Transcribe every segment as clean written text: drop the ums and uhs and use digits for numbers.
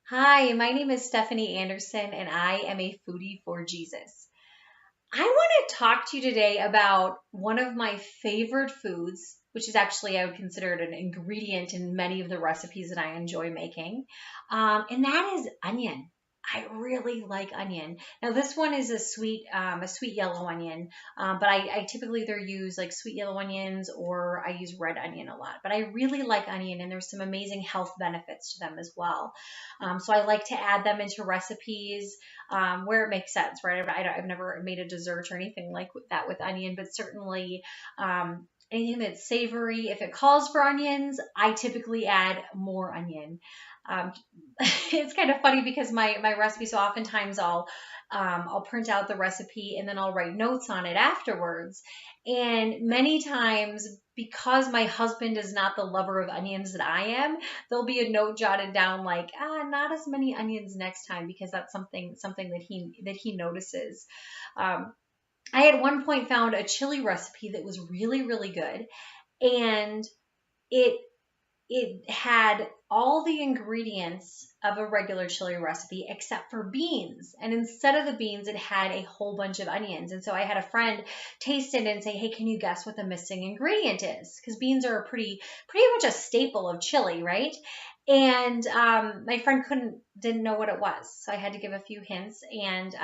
Hi, my name is Stephanie Anderson, and I am a foodie for Jesus. I want to talk to you today about one of my favorite foods, which is actually, I would consider it an ingredient in many of the recipes that I enjoy making, and that is onion. I really like onion. Now, this one is a sweet yellow onion, but I typically either use like sweet yellow onions or I use red onion a lot. But I really like onion, and there's some amazing health benefits to them as well. So I like to add them into recipes where it makes sense, right? I've never made a dessert or anything like that with onion, but certainly anything that's savory, if it calls for onions, I typically add more onion. Um, it's kind of funny because my recipe, so oftentimes I'll print out the recipe and then I'll write notes on it afterwards. And many times, because my husband is not the lover of onions that I am, there'll be a note jotted down like, not as many onions next time because that's something that he notices. Um, I at one point found a chili recipe that was really, really good, and it it had all the ingredients of a regular chili recipe except for beans. And instead of the beans, it had a whole bunch of onions. And so I had a friend taste it and say, "Hey, can you guess what the missing ingredient is?" Because beans are pretty much a staple of chili, right? And my friend didn't know what it was, so I had to give a few hints. And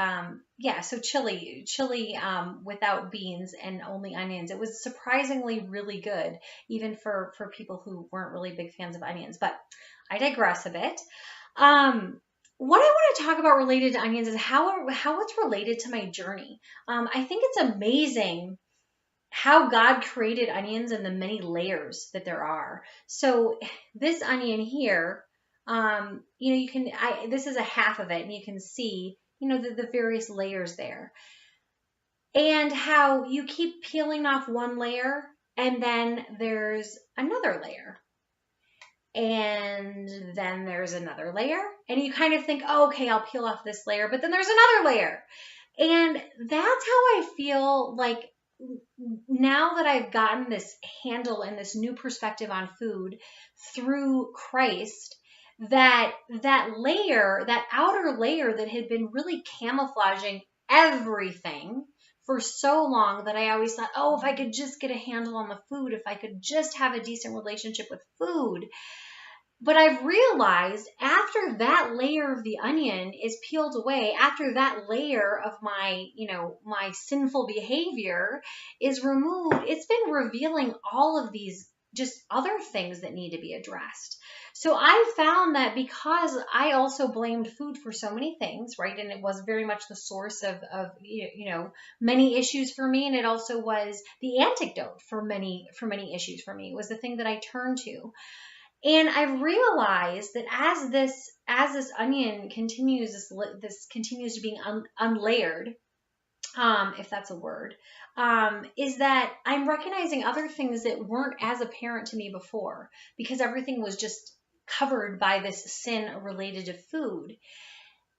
yeah, so chili without beans and only onions. It was surprisingly really good even for people who weren't really big fans of onions. But I digress a bit. What I want to talk about related to onions is how it's related to my journey. I think it's amazing how God created onions and the many layers that there are. So this onion here, you can this is a half of it, and you can see the various layers there, and how you keep peeling off one layer and then there's another layer and then there's another layer, and you kind of think, oh, okay, I'll peel off this layer, but then there's another layer. And that's how I feel like now that I've gotten this handle and this new perspective on food through Christ, that outer layer that had been really camouflaging everything for so long, that I always thought, oh, if I could just get a handle on the food, if I could just have a decent relationship with food. But I've realized after that layer of the onion is peeled away, after that layer of my sinful behavior is removed, it's been revealing all of these just other things that need to be addressed. So I found that because I also blamed food for so many things, right? And it was very much the source of many issues for me. And it also was the antidote for many issues for me. It was the thing that I turned to. And I've realized that as this onion continues, this continues to being unlayered, if that's a word, is that I'm recognizing other things that weren't as apparent to me before, because everything was just covered by this sin related to food.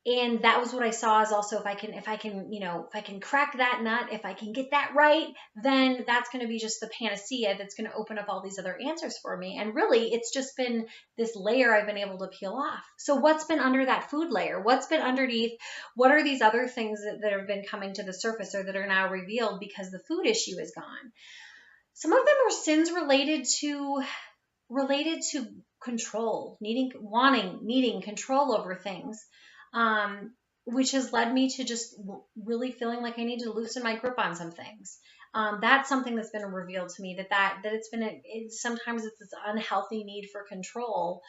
And that was what I saw, is also if I can crack that nut, if I can get that right, then that's going to be just the panacea that's going to open up all these other answers for me. And really, it's just been this layer I've been able to peel off. So what's been under that food layer? What's been underneath? What are these other things that have been coming to the surface, or that are now revealed because the food issue is gone? Some of them are sins related to control, needing control over things, um, which has led me to just really feeling like I need to loosen my grip on some things. That's something that's been revealed to me, that sometimes it's this unhealthy need for control,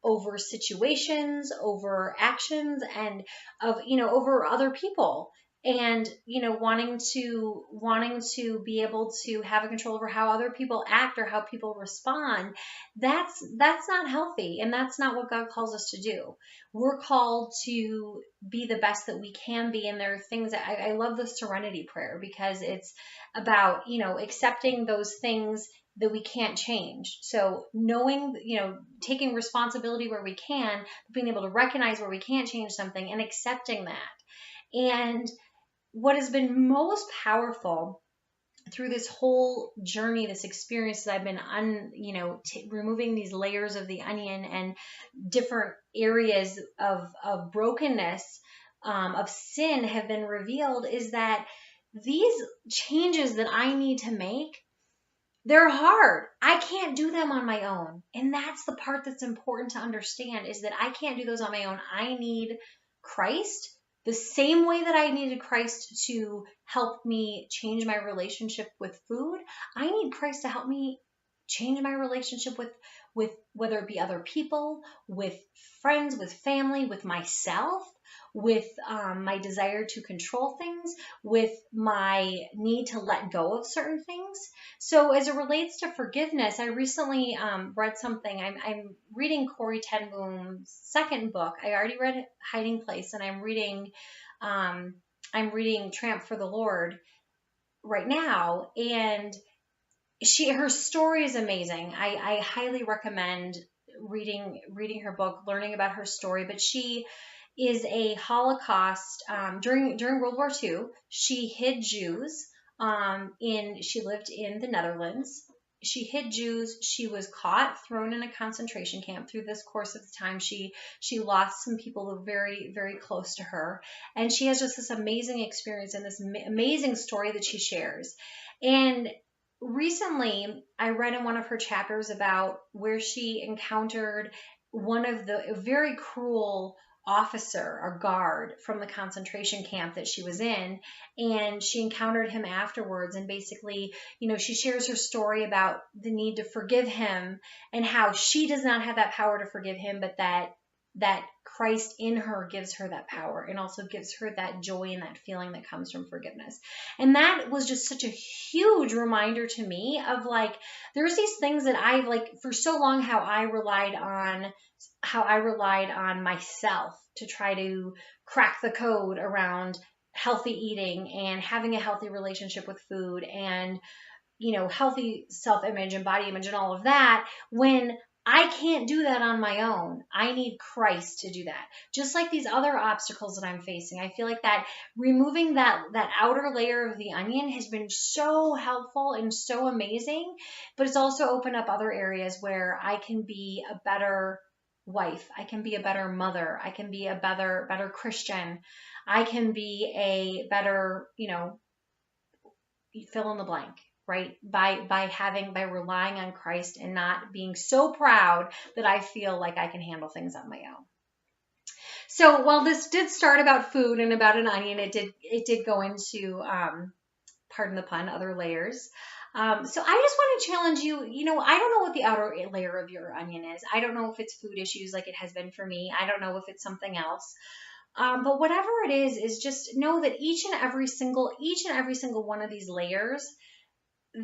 over situations, over actions, and over other people, and wanting to be able to have a control over how other people act or how people respond. That's not healthy, and that's not what God calls us to do. We're called to be the best that we can be, and there are things that I love the serenity prayer, because it's about accepting those things that we can't change. So knowing, taking responsibility where we can, being able to recognize where we can't change something and accepting that. And what has been most powerful through this whole journey, this experience that I've been removing these layers of the onion and different areas of brokenness, of sin have been revealed, is that these changes that I need to make, they're hard. I can't do them on my own. And that's the part that's important to understand, is that I can't do those on my own. I need Christ the same way that I needed Christ to help me change my relationship with food. I need Christ to help me change my relationship with whether it be other people, with friends, with family, with myself, with my desire to control things, with my need to let go of certain things. So as it relates to forgiveness, I recently read something. I'm reading Corrie ten Boom's second book. I already read Hiding Place, and I'm reading Tramp for the Lord right now. And her story is amazing. I highly recommend reading her book, learning about her story. But she is a Holocaust, during World War II. She hid Jews. She lived in the Netherlands. She hid Jews. She was caught, thrown in a concentration camp. Through this course of the time, she lost some people who were very, very close to her. And she has just this amazing experience and this amazing story that she shares. And recently, I read in one of her chapters about where she encountered one of the very cruel officer or guard from the concentration camp that she was in, and she encountered him afterwards. And basically, she shares her story about the need to forgive him and how she does not have that power to forgive him, but that Christ in her gives her that power and also gives her that joy and that feeling that comes from forgiveness. And that was just such a huge reminder to me of, like, there's these things that I, like, for so long, how I relied on myself to try to crack the code around healthy eating and having a healthy relationship with food and, healthy self-image and body image and all of that, when I can't do that on my own. I need Christ to do that. Just like these other obstacles that I'm facing. I feel like that removing that outer layer of the onion has been so helpful and so amazing, but it's also opened up other areas where I can be a better wife. I can be a better mother. I can be a better Christian. I can be a better, fill in the blank, right? By relying on Christ and not being so proud that I feel like I can handle things on my own. So while this did start about food and about an onion, it did go into, pardon the pun, other layers. So I just want to challenge you. I don't know what the outer layer of your onion is. I don't know if it's food issues like it has been for me. I don't know if it's something else. But whatever it is just know that each and every single one of these layers,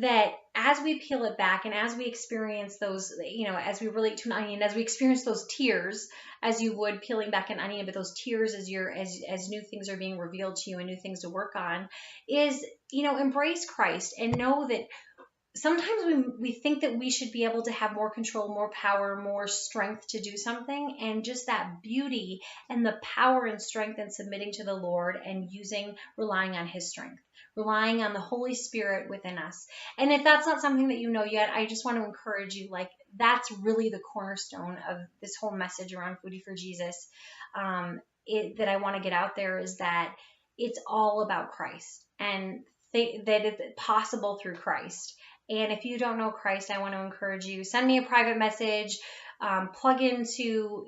that as we peel it back and as we experience those, as we relate to an onion, as we experience those tears, as you would peeling back an onion, but those tears as new things are being revealed to you and new things to work on, is, embrace Christ and know that sometimes we think that we should be able to have more control, more power, more strength to do something, and just that beauty and the power and strength in submitting to the Lord and relying on His strength, relying on the Holy Spirit within us. And if that's not something that you know yet, I just want to encourage you, like, that's really the cornerstone of this whole message around Foodie for Jesus, that I want to get out there, is that it's all about Christ and that it's possible through Christ. And if you don't know Christ, I want to encourage you, send me a private message, plug into,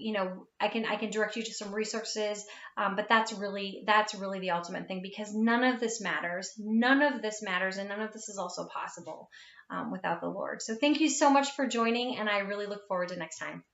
I can direct you to some resources. But that's really the ultimate thing, because none of this matters. And none of this is also possible without the Lord. So thank you so much for joining, and I really look forward to next time.